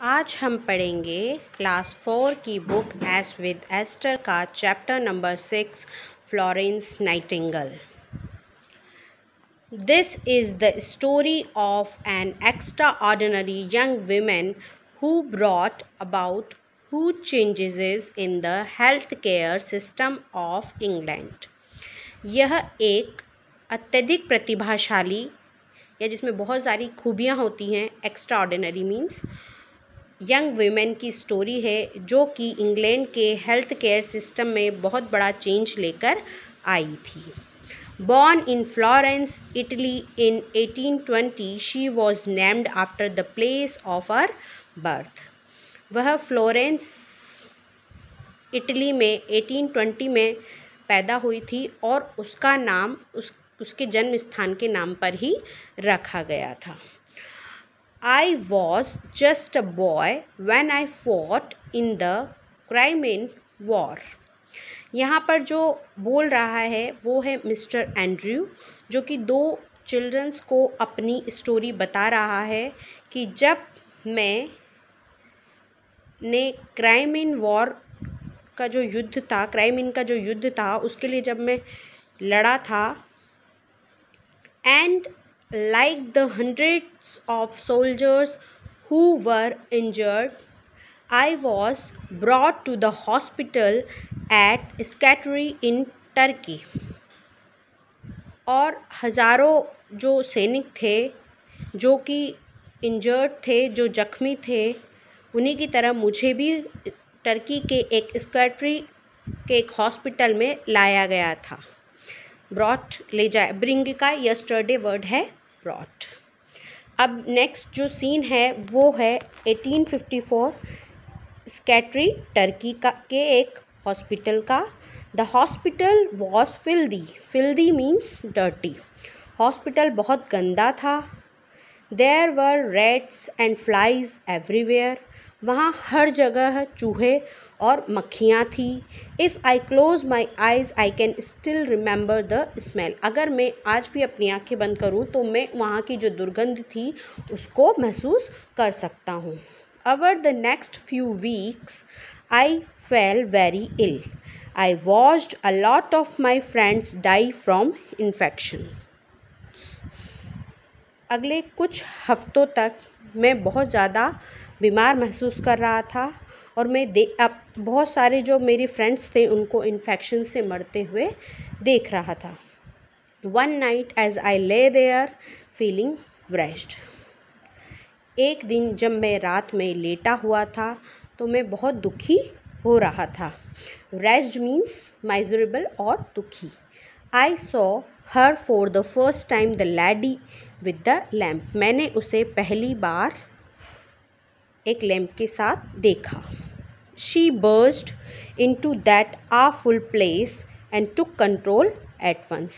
आज हम पढ़ेंगे क्लास 4 की बुक एस विद एस्टर का chapter number 6 Florence Nightingale. This is the story of an extraordinary young woman who brought about huge changes in the healthcare system of England। यह एक अत्यधिक प्रतिभाशाली या जिसमें बहुत सारी खूबियाँ होती हैं, एक्स्ट्राऑर्डिनरी मीन्स यंग वीमेन की स्टोरी है जो कि इंग्लैंड के हेल्थ केयर सिस्टम में बहुत बड़ा चेंज लेकर आई थी। Born in Florence, Italy in 1820, she was named after the place of her birth। वह फ्लोरेंस इटली में 1820 में पैदा हुई थी और उसका नाम उसके जन्म स्थान के नाम पर ही रखा गया था। I was just a boy when I fought in the Crimean War। यहाँ पर जो बोल रहा है वो है मिस्टर एंड्रयू, जो कि दो चिल्ड्रंस को अपनी स्टोरी बता रहा है कि जब मैं ने क्राइमिन वॉर का जो युद्ध था, क्राइमिन का जो युद्ध था उसके लिए जब मैं लड़ा था, and like the hundreds of soldiers who were injured, I was brought to the hospital at Scutari in Turkey। और हज़ारों जो सैनिक थे जो कि इंजर्ड थे, जो जख्मी थे, उन्हीं की तरह मुझे भी टर्की के एक स्कैटरी के एक हॉस्पिटल में लाया गया था। ब्रॉट ले जाए, ब्रिंग का यस्टरडे वर्ड है ब्रॉट। अब नेक्स्ट जो सीन है वो है 1854 स्कैटरी टर्की के एक हॉस्पिटल का। The hospital was filthy means dirty. Hospital बहुत गंदा था। There were rats and flies everywhere. वहाँ हर जगह चूहे और मक्खियाँ थी। If I close my eyes I can still remember the smell. अगर मैं आज भी अपनी आँखें बंद करूँ तो मैं वहाँ की जो दुर्गंध थी उसको महसूस कर सकता हूँ। Over the next few weeks I fell very ill. I watched a lot of my friends die from infection. अगले कुछ हफ्तों तक मैं बहुत ज़्यादा बीमार महसूस कर रहा था और मैं अब बहुत सारे जो मेरे फ्रेंड्स थे उनको इन्फेक्शन से मरते हुए देख रहा था। One night as I lay their feeling व्रेस्ड। एक दिन जब मैं रात में लेटा हुआ था तो मैं बहुत दुखी हो रहा था। व्रेस्ड मीन्स माइजरेबल और दुखी। I saw her for the first time the lady with the lamp. मैंने उसे पहली बार एक लैम्प के साथ देखा। She burst into that awful place and took control at once.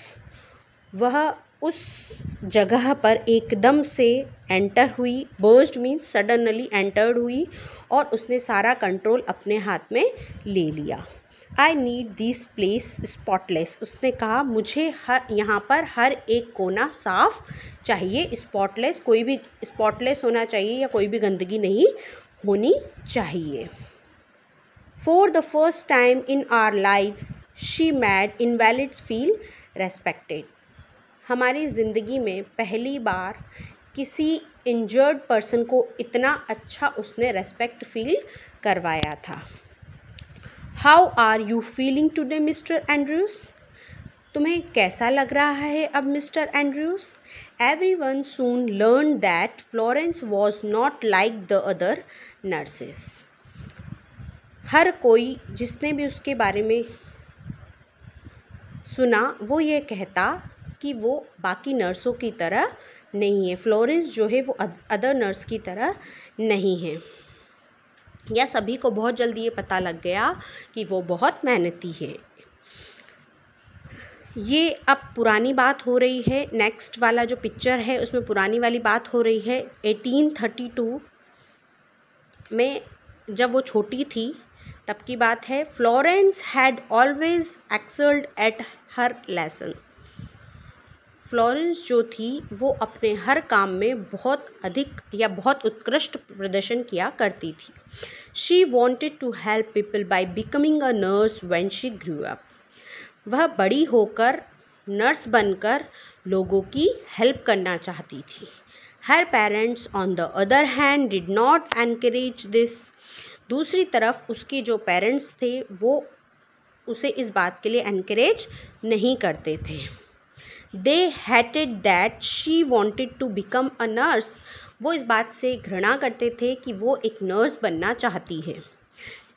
वह उस जगह पर एकदम से एंटर हुई। बर्स्ट मीन्स सडनली एंटर्ड हुई और उसने सारा कंट्रोल अपने हाथ में ले लिया। I need this place spotless. उसने कहा मुझे यहाँ पर हर एक कोना साफ चाहिए। स्पॉटलेस, कोई भी स्पॉटलेस होना चाहिए या कोई भी गंदगी नहीं होनी चाहिए। For the first time in our lives she made invalids feel respected. हमारी ज़िंदगी में पहली बार किसी इंजर्ड पर्सन को इतना अच्छा उसने रेस्पेक्ट फील करवाया था। How are you feeling today Mister Andrews? तुम्हें कैसा लग रहा है अब Mister Andrews? Everyone soon learn that Florence was not like the other nurses. हर कोई जिसने भी उसके बारे में सुना वो ये कहता कि वो बाकी नर्सों की तरह नहीं है। फ्लोरेंस जो है वो अदर नर्स की तरह नहीं है। या सभी को बहुत जल्दी ये पता लग गया कि वो बहुत मेहनती है। ये अब पुरानी बात हो रही है। नेक्स्ट वाला जो पिक्चर है उसमें पुरानी वाली बात हो रही है। 1832 में जब वो छोटी थी तब की बात है। Florence had always excelled at her lesson. Florence जो थी वो अपने हर काम में बहुत अधिक या बहुत उत्कृष्ट प्रदर्शन किया करती थी। She wanted to help people by becoming a nurse when she grew up. वह बड़ी होकर नर्स बनकर लोगों की हेल्प करना चाहती थी। Her parents on the other hand did not encourage this. दूसरी तरफ उसके जो पेरेंट्स थे वो उसे इस बात के लिए एनकरेज नहीं करते थे। They hated that she wanted to become a nurse. वो इस बात से घृणा करते थे कि वो एक नर्स बनना चाहती है।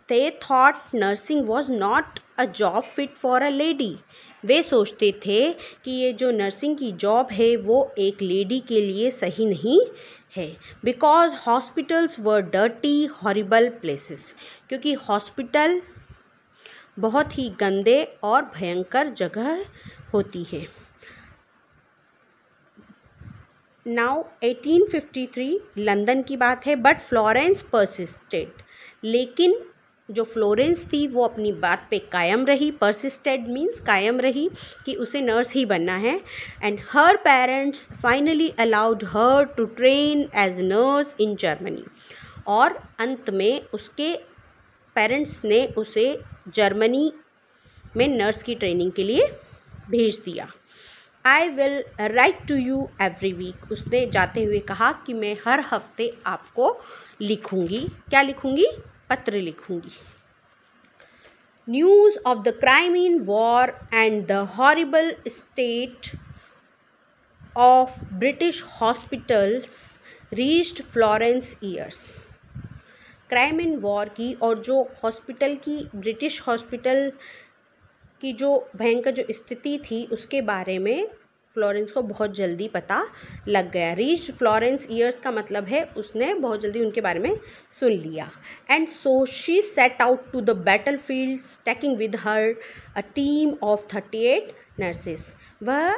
They thought nursing was not a job fit for a lady. वे सोचते थे कि ये जो नर्सिंग की जॉब है वो एक लेडी के लिए सही नहीं है। Because hospitals were dirty horrible places. क्योंकि हॉस्पिटल बहुत ही गंदे और भयंकर जगह होती है। नाउ 1853 लंदन की बात है। But Florence persisted. लेकिन जो फ्लोरेंस थी वो अपनी बात पे कायम रही। परसिस्टेड मीन्स कायम रही कि उसे नर्स ही बनना है। And her parents finally allowed her to train as nurse in Germany. और अंत में उसके पेरेंट्स ने उसे जर्मनी में नर्स की ट्रेनिंग के लिए भेज दिया। I will write to you every week. उसने जाते हुए कहा कि मैं हर हफ्ते आपको लिखूंगी। क्या लिखूंगी? पत्र लिखूंगी। News of the Crimean war and the horrible state of British hospitals reached Florence ears. Crimean war की और जो हॉस्पिटल की ब्रिटिश हॉस्पिटल की जो भयंकर जो स्थिति थी उसके बारे में फ्लोरेंस को बहुत जल्दी पता लग गया। रीच्ड फ्लोरेंस ईयर्स का मतलब है उसने बहुत जल्दी उनके बारे में सुन लिया। And so she set out to the battle fields taking with her a team of 38 nurses. वह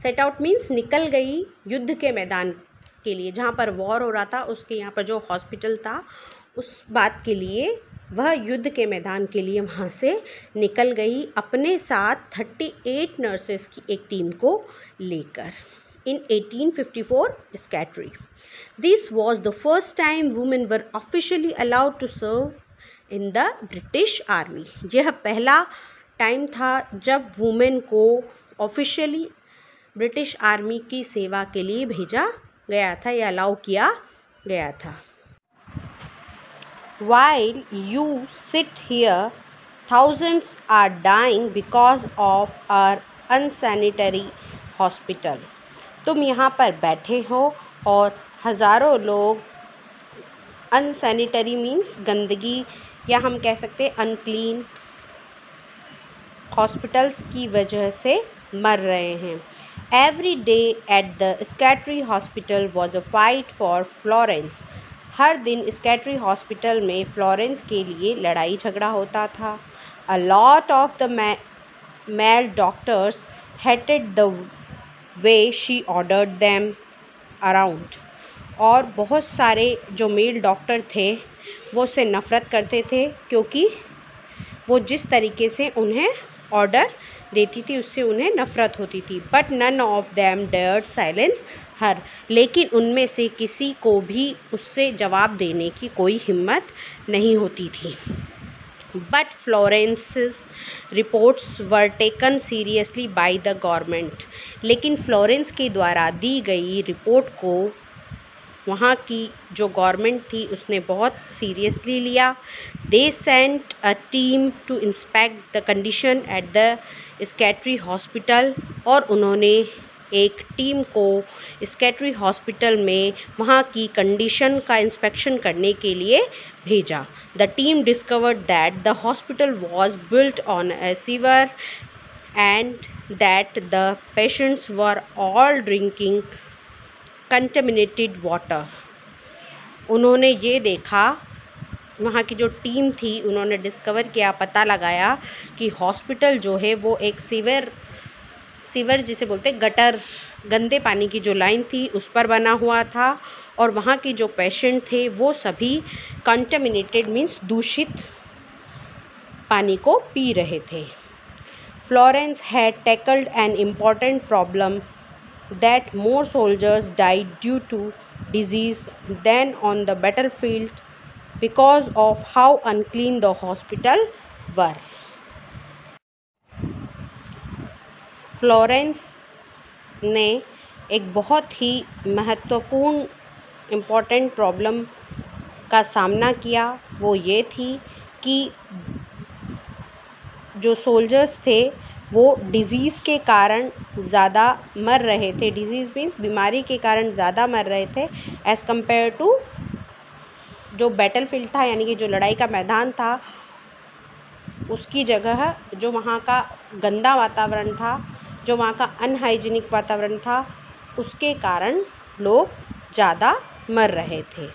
सेट आउट मीन्स निकल गई युद्ध के मैदान के लिए। जहाँ पर वॉर हो रहा था उसके यहाँ पर जो हॉस्पिटल था उस बात के लिए वह युद्ध के मैदान के लिए वहाँ से निकल गई अपने साथ 38 नर्सेस की एक टीम को लेकर। In 1854 Scutari. This was the first time women were officially allowed to serve in the British army. यह पहला टाइम था जब वुमेन को ऑफिशियली ब्रिटिश आर्मी की सेवा के लिए भेजा गया था या अलाउ किया गया था। While you sit here, thousands are dying because of our unsanitary hospital. तुम यहाँ पर बैठे हो और हज़ारों लोग अनसैनिटरी मीन्स गंदगी या हम कह सकते अनक्लीन हॉस्पिटल्स की वजह से मर रहे हैं। Every day at the Scattery Hospital was a fight for Florence. हर दिन स्कैटरी हॉस्पिटल में फ्लोरेंस के लिए लड़ाई झगड़ा होता था। A lot of the male doctors hated the way she ordered them around. और बहुत सारे जो मेल डॉक्टर थे वो उससे नफ़रत करते थे क्योंकि वो जिस तरीके से उन्हें ऑर्डर देती थी उससे उन्हें नफ़रत होती थी। But none of them dared silence her. लेकिन उनमें से किसी को भी उससे जवाब देने की कोई हिम्मत नहीं होती थी। But Florence's reports were taken seriously by the government. लेकिन फ्लोरेंस के द्वारा दी गई रिपोर्ट को वहाँ की जो गवर्नमेंट थी उसने बहुत सीरियसली लिया। They sent a team to inspect the condition at the Scutari hospital. और उन्होंने एक टीम को स्कैटरी हॉस्पिटल में वहाँ की कंडीशन का इंस्पेक्शन करने के लिए भेजा। The team discovered that the hospital was built on a sewer and that the patients were all drinking contaminated water. उन्होंने ये देखा, वहाँ की जो टीम थी उन्होंने डिस्कवर किया, पता लगाया कि हॉस्पिटल जो है वो एक सीवर जिसे बोलते गटर, गंदे पानी की जो लाइन थी उस पर बना हुआ था। और वहाँ के जो पेशेंट थे वो सभी कंटेमिनेटेड मीन्स दूषित पानी को पी रहे थे। Florence had tackled an important problem that more soldiers died due to disease than on the battlefield because of how unclean the hospital were. Florence ने एक बहुत ही महत्वपूर्ण इम्पोर्टेंट प्रॉब्लम का सामना किया। वो ये थी कि जो सोल्जर्स थे वो डिज़ीज़ के कारण ज़्यादा मर रहे थे। डिज़ीज़ मीन्स बीमारी के कारण ज़्यादा मर रहे थे एज़ कम्पेयर टू जो बैटलफील्ड था, यानी कि जो लड़ाई का मैदान था, उसकी जगह जो वहाँ का गंदा वातावरण था, जो वहाँ का अनहाइजीनिक वातावरण था, उसके कारण लोग ज़्यादा मर रहे थे।